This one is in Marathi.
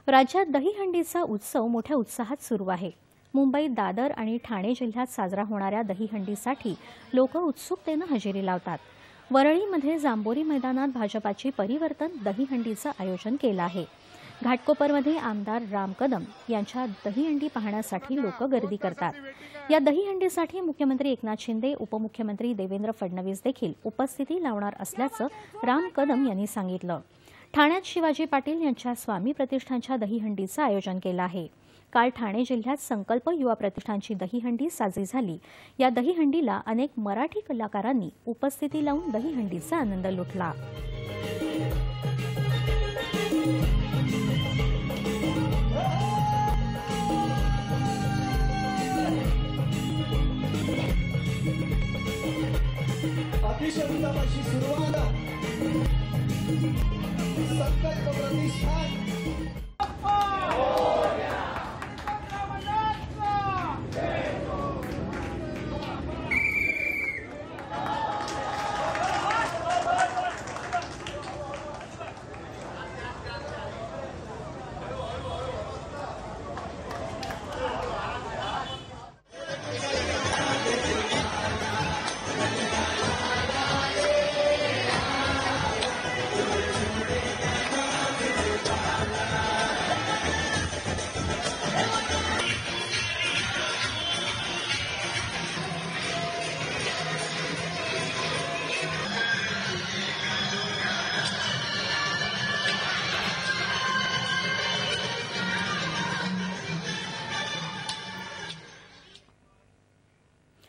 राज्यात दहीहंडीचा उत्सव मोठ्या उत्साहात सुरू आहे। मुंबईत दादर आणि ठाणे जिल्ह्यात साजरा होणाऱ्या दहीहंडीसाठी लोक उत्सुकतेने हजेरी लावतात। वरळीमध्ये जांभोरी मैदानात भाजपाची परिवर्तन दहीहंडीचं आयोजन केलं आहे। घाटकोपरमध्ये आमदार राम कदम यांच्या दहीहंडी पाहण्यासाठी लोक गर्दी करतात। या दहीहंडीसाठी मुख्यमंत्री एकनाथ शिंदे, उपमुख्यमंत्री देवेंद्र फडणवीस देखील उपस्थिती लावणार असल्याचं राम कदम यांनी सांगितलं। ठाण्यात शिवाजी पाटील यांच्या स्वामी प्रतिष्ठानच्या दहीहंडीचं आयोजन केलं आहे। काल ठाणे जिल्ह्यात संकल्प युवा प्रतिष्ठानची दहीहंडी साजरी झाली। या दहीहंडीला अनेक मराठी कलाकारांनी उपस्थिती लावून दहीहंडीचा आनंद लुटला। अतिशय उत्तम अशी सुरुवात